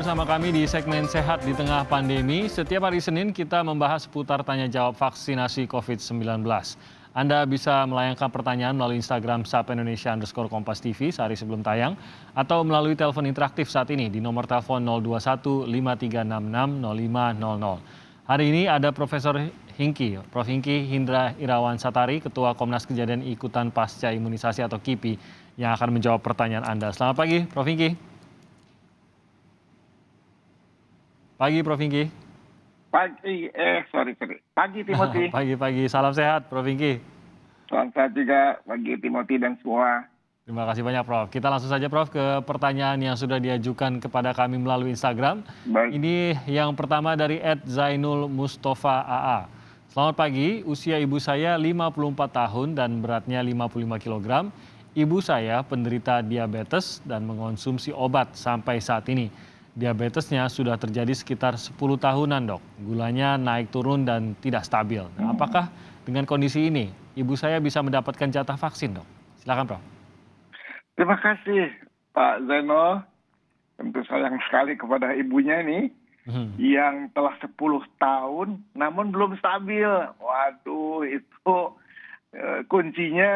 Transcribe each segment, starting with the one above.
bersama kami di segmen Sehat di Tengah Pandemi. Setiap hari Senin kita membahas seputar tanya jawab vaksinasi COVID-19. Anda bisa melayangkan pertanyaan melalui Instagram @Indonesia_Kompas TV sehari sebelum tayang atau melalui telepon interaktif saat ini di nomor telepon 021 5366 0500. Hari ini ada Profesor Hingki, Prof. Hingki Hindra Irawan Satari, Ketua Komnas Kejadian Ikutan Pasca Imunisasi atau KIPI, yang akan menjawab pertanyaan Anda. Selamat pagi, Prof. Hingki. Pagi, Prof. Hingki. Pagi Timothy. Pagi, salam sehat, Prof. Hingki. Salam sehat juga bagi Timothy dan semua. Terima kasih banyak, Prof. Kita langsung saja, Prof, ke pertanyaan yang sudah diajukan kepada kami melalui Instagram. Baik. Ini yang pertama dari @Zainul Mustafa AA. Selamat pagi, usia ibu saya 54 tahun dan beratnya 55 kg. Ibu saya penderita diabetes dan mengonsumsi obat sampai saat ini. Diabetesnya sudah terjadi sekitar 10 tahunan, Dok. Gulanya naik turun dan tidak stabil. Nah, apakah dengan kondisi ini ibu saya bisa mendapatkan jatah vaksin, Dok? Silakan, Prof. Terima kasih Pak Zainul. Tentu sayang sekali kepada ibunya nih yang telah 10 tahun namun belum stabil. Waduh, itu kuncinya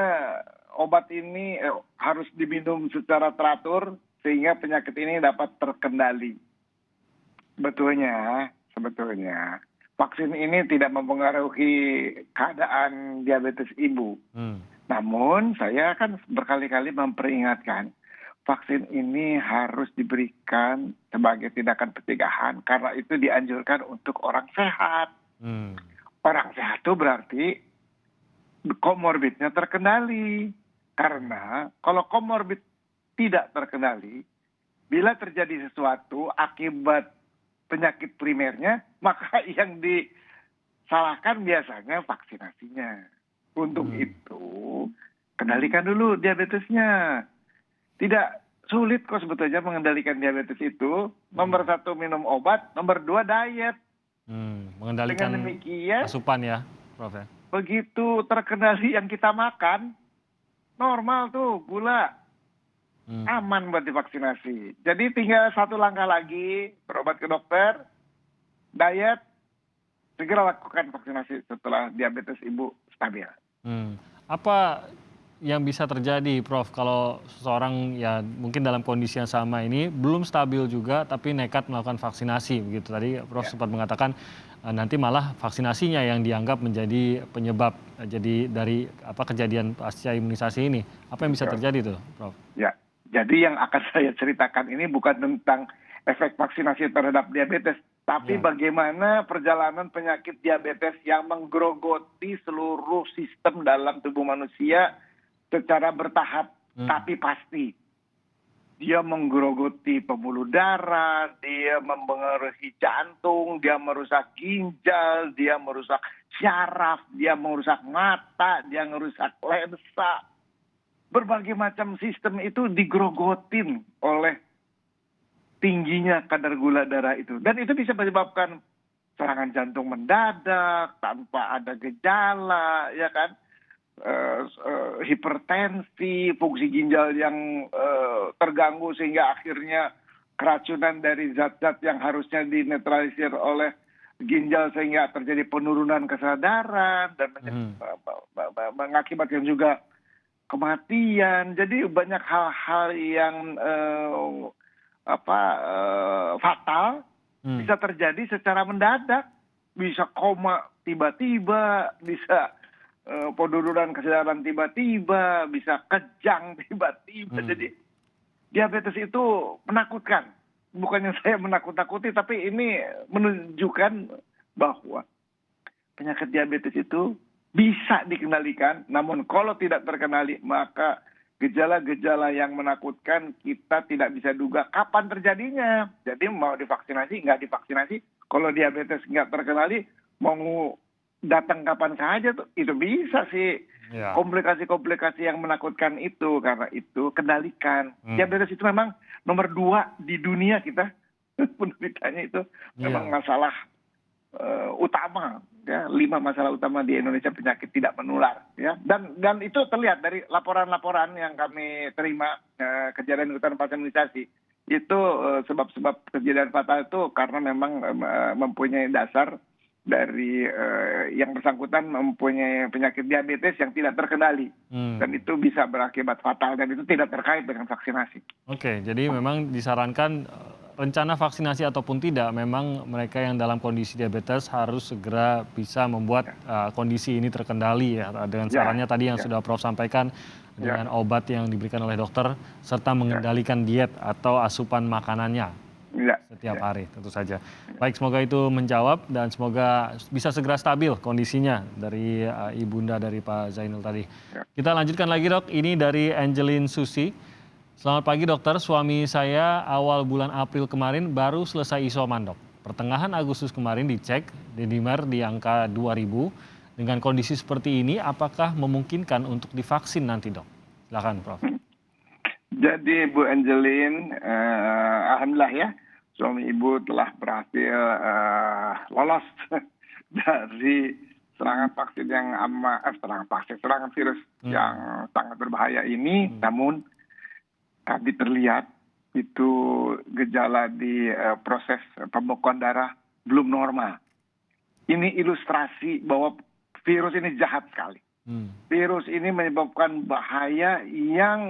obat ini harus diminum secara teratur sehingga penyakit ini dapat terkendali. Sebetulnya vaksin ini tidak mempengaruhi keadaan diabetes ibu. Namun saya kan berkali-kali memperingatkan, vaksin ini harus diberikan sebagai tindakan pencegahan karena itu dianjurkan untuk orang sehat. Orang sehat itu berarti komorbidnya terkendali. Karena kalau komorbid tidak terkendali, bila terjadi sesuatu akibat penyakit primernya, maka yang disalahkan biasanya vaksinasinya. Untuk itu, kendalikan dulu diabetesnya. Tidak sulit kok sebetulnya mengendalikan diabetes itu. Nomor 1 minum obat, nomor 2 diet. Mengendalikan Dengan demikian, asupan ya, Prof. Ya? Begitu terkendali yang kita makan, normal tuh gula. Aman buat divaksinasi. Jadi tinggal 1 langkah lagi, berobat ke dokter, diet, segera lakukan vaksinasi setelah diabetes ibu stabil. Apa yang bisa terjadi, Prof, kalau seseorang ya mungkin dalam kondisi yang sama ini belum stabil juga tapi nekat melakukan vaksinasi begitu. Tadi Prof sempat mengatakan nanti malah vaksinasinya yang dianggap menjadi penyebab jadi dari kejadian pasca imunisasi ini. Apa yang bisa terjadi tuh, Prof? Ya. Jadi yang akan saya ceritakan ini bukan tentang efek vaksinasi terhadap diabetes, tapi bagaimana perjalanan penyakit diabetes yang menggerogoti seluruh sistem dalam tubuh manusia secara bertahap, tapi pasti. Dia menggerogoti pembuluh darah, dia mempengaruhi jantung, dia merusak ginjal, dia merusak syaraf, dia merusak mata, dia merusak lensa. Berbagai macam sistem itu digrogotin oleh tingginya kadar gula darah itu. Dan itu bisa menyebabkan serangan jantung mendadak, tanpa ada gejala, ya kan? Hipertensi, fungsi ginjal yang terganggu sehingga akhirnya keracunan dari zat-zat yang harusnya dinetralisir oleh ginjal sehingga terjadi penurunan kesadaran dan mengakibatkan juga kematian. Jadi banyak hal-hal yang fatal bisa terjadi secara mendadak, bisa koma tiba-tiba, bisa penurunan kesadaran tiba-tiba, bisa kejang tiba-tiba. Jadi diabetes itu menakutkan. Bukannya saya menakut-nakuti, tapi ini menunjukkan bahwa penyakit diabetes itu bisa dikendalikan, namun kalau tidak terkendali maka gejala-gejala yang menakutkan kita tidak bisa duga kapan terjadinya. Jadi mau divaksinasi, nggak divaksinasi, kalau diabetes nggak terkendali, mau datang kapan saja tuh, itu bisa sih. Komplikasi-komplikasi yang menakutkan itu, karena itu kendalikan. Diabetes itu memang nomor 2 di dunia kita, penderitanya itu memang masalah utama. Ya, 5 masalah utama di Indonesia penyakit tidak menular, ya. Dan itu terlihat dari laporan-laporan yang kami terima Kejadian Ikutan Pasca Imunisasi. itu sebab-sebab kejadian fatal itu karena memang mempunyai dasar dari yang bersangkutan mempunyai penyakit diabetes yang tidak terkendali. Dan itu bisa berakibat fatal dan itu tidak terkait dengan vaksinasi. Oke, jadi memang disarankan rencana vaksinasi ataupun tidak, memang mereka yang dalam kondisi diabetes harus segera bisa membuat kondisi ini terkendali ya, dengan sarannya tadi yang sudah Prof sampaikan, dengan obat yang diberikan oleh dokter, serta mengendalikan diet atau asupan makanannya setiap hari tentu saja. Baik, semoga itu menjawab dan semoga bisa segera stabil kondisinya dari ibunda dari Pak Zainul tadi. Kita lanjutkan lagi dok, ini dari Angelin Susi. Selamat pagi dokter, suami saya awal bulan April kemarin baru selesai isoman dok. Pertengahan Agustus kemarin dicek, D-dimer di angka 2000. Dengan kondisi seperti ini, apakah memungkinkan untuk divaksin nanti dok? Silakan Prof. Jadi Bu Angelin, alhamdulillah ya, suami ibu telah berhasil lolos dari serangan vaksin yang serangan virus yang sangat berbahaya ini. Namun tadi terlihat itu gejala di proses pembekuan darah belum normal. Ini ilustrasi bahwa virus ini jahat sekali. Virus ini menyebabkan bahaya yang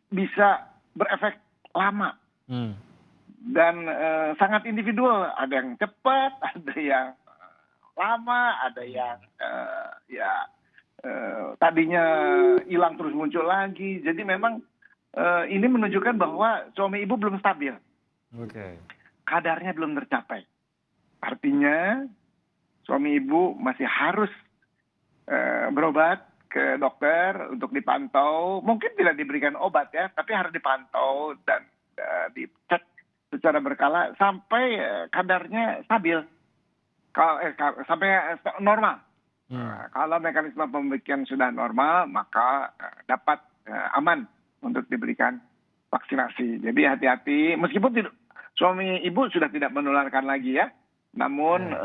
bisa berefek lama. Dan sangat individual, ada yang cepat, ada yang lama, ada yang tadinya hilang terus muncul lagi. Jadi memang ini menunjukkan bahwa suami ibu belum stabil. Kadarnya belum tercapai. Artinya suami ibu masih harus berobat ke dokter untuk dipantau. Mungkin tidak diberikan obat ya, tapi harus dipantau dan dicek secara berkala sampai kadarnya stabil, sampai normal. Kalau mekanisme pemberian sudah normal, maka dapat aman untuk diberikan vaksinasi. Jadi hati-hati, meskipun suami ibu sudah tidak menularkan lagi ya, namun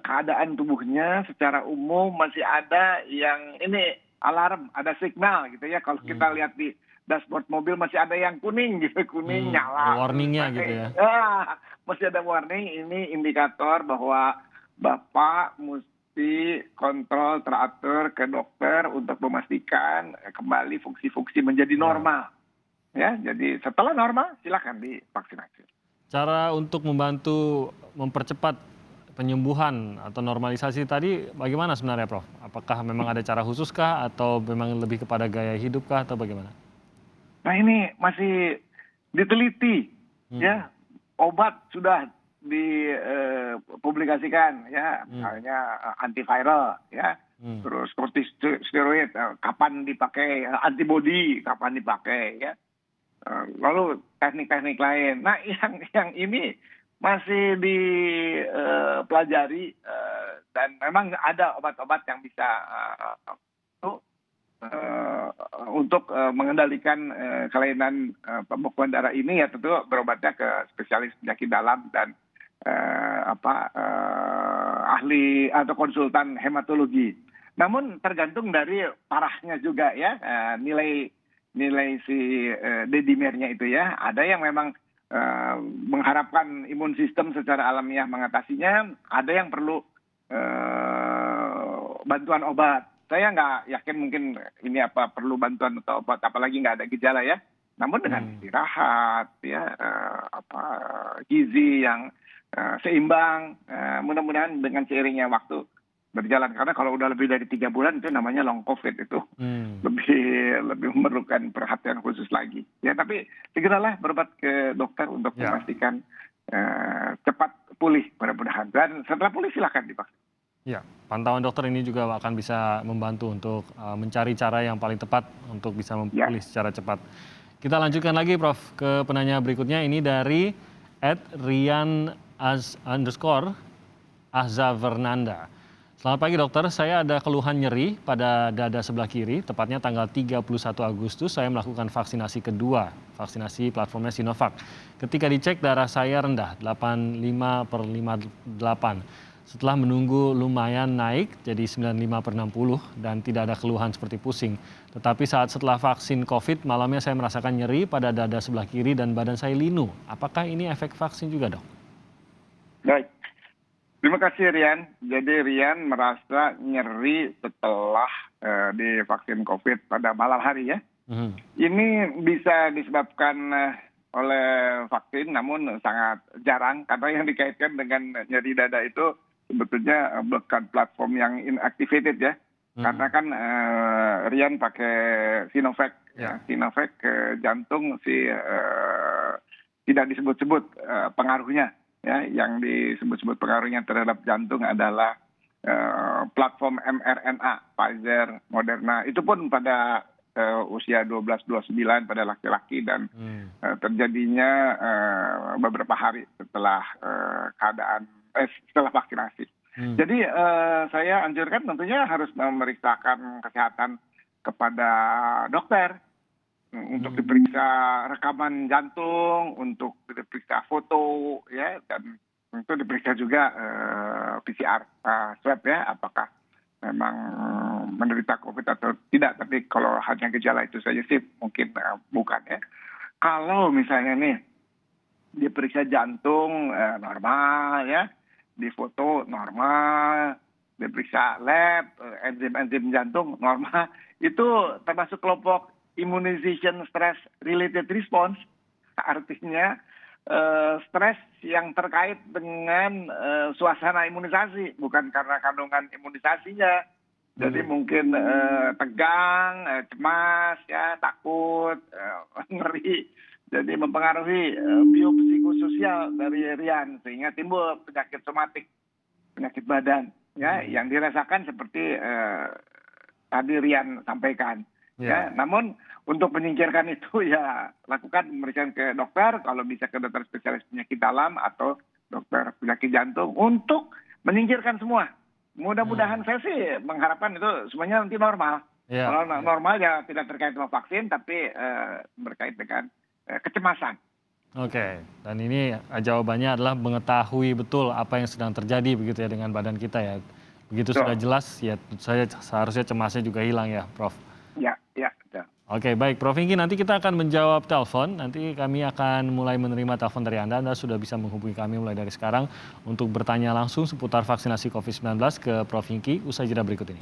keadaan tubuhnya secara umum masih ada yang ini alarm, ada signal gitu ya. Kalau kita lihat di dashboard mobil masih ada yang kuning gitu, kuning nyala. Warningnya gitu ya. Masih ada warning, ini indikator bahwa Bapak mesti kontrol teratur ke dokter untuk memastikan kembali fungsi-fungsi menjadi normal. Ya, jadi setelah normal silakan divaksinasi. Cara untuk membantu mempercepat penyembuhan atau normalisasi tadi bagaimana sebenarnya Prof? Apakah memang ada cara khusus kah atau memang lebih kepada gaya hidup kah atau bagaimana? Nah ini masih diteliti ya, obat sudah dipublikasikan ya, misalnya antiviral ya, terus kortikosteroid kapan dipakai, antibody kapan dipakai ya. Lalu teknik-teknik lain. Nah, yang ini masih dipelajari dan memang ada obat-obat yang bisa untuk mengendalikan kelainan pembekuan darah ini ya, tentu berobatnya ke spesialis penyakit dalam dan ahli atau konsultan hematologi. Namun tergantung dari parahnya juga ya, nilai si D-dimernya itu ya. Ada yang memang mengharapkan imun sistem secara alamiah mengatasinya, ada yang perlu bantuan obat. Saya nggak yakin mungkin ini perlu bantuan atau obat, apalagi nggak ada gejala ya. Namun dengan istirahat ya, gizi yang seimbang, mudah-mudahan dengan seiringnya waktu berjalan, karena kalau udah lebih dari 3 bulan itu namanya long COVID, itu lebih memerlukan perhatian khusus lagi ya. Tapi segeralah berobat ke dokter untuk memastikan cepat pulih mudah-mudahan, dan setelah pulih silakan divaksin. Ya, pantauan dokter ini juga akan bisa membantu untuk mencari cara yang paling tepat untuk bisa pulih secara cepat. Kita lanjutkan lagi Prof ke penanya berikutnya, ini dari @rian_azavernanda. Selamat pagi dokter, saya ada keluhan nyeri pada dada sebelah kiri, tepatnya tanggal 31 Agustus saya melakukan vaksinasi kedua, vaksinasi platformnya Sinovac. Ketika dicek darah saya rendah, 85/58. setelah menunggu lumayan naik jadi 95/60 dan tidak ada keluhan seperti pusing. Tetapi setelah vaksin COVID, malamnya saya merasakan nyeri pada dada sebelah kiri dan badan saya linu. Apakah ini efek vaksin juga, Dok? Baik. Terima kasih Rian. Jadi Rian merasa nyeri setelah divaksin COVID pada malam hari ya. Ini bisa disebabkan oleh vaksin, namun sangat jarang karena yang dikaitkan dengan nyeri dada itu sebetulnya bukan platform yang inactivated ya. Karena kan Rian pakai Sinovac, Sinovac ke jantung tidak disebut-sebut pengaruhnya. Ya, yang disebut-sebut pengaruhnya terhadap jantung adalah platform mRNA, Pfizer, Moderna. Itu pun pada usia 12-29 pada laki-laki dan terjadinya beberapa hari setelah setelah vaksinasi. Jadi saya anjurkan tentunya harus memeriksakan kesehatan kepada dokter untuk diperiksa rekaman jantung, untuk diperiksa foto, ya, dan untuk diperiksa juga PCR swab ya, apakah memang menderita COVID atau tidak. Tapi kalau hanya gejala itu saja sih mungkin bukan ya. Kalau misalnya nih diperiksa jantung normal ya, di foto normal, diperiksa lab, enzim-enzim jantung normal, itu termasuk kelompok immunization stress related response, artinya stres yang terkait dengan suasana imunisasi, bukan karena kandungan imunisasinya. Jadi mungkin tegang, cemas, ya, takut, ngeri. Jadi mempengaruhi biopsikososial dari Rian sehingga timbul penyakit somatik, penyakit badan, ya, yang dirasakan seperti tadi Rian sampaikan. Ya, namun untuk menyingkirkan itu ya lakukan pemeriksaan ke dokter, kalau bisa ke dokter spesialis penyakit dalam atau dokter penyakit jantung untuk menyingkirkan semua. Mudah-mudahan saya sih mengharapkan itu semuanya nanti normal. Kalau normal ya tidak terkait dengan vaksin tapi berkait dengan kecemasan. Oke, dan ini jawabannya adalah mengetahui betul apa yang sedang terjadi begitu ya dengan badan kita ya. Begitu sudah jelas ya tentu saja seharusnya cemasnya juga hilang ya, Prof. Ya. Oke, baik Prof Hingki, nanti kita akan menjawab telepon. Nanti kami akan mulai menerima telepon dari Anda. Anda sudah bisa menghubungi kami mulai dari sekarang untuk bertanya langsung seputar vaksinasi COVID-19 ke Prof Hingki usai jeda berikut ini.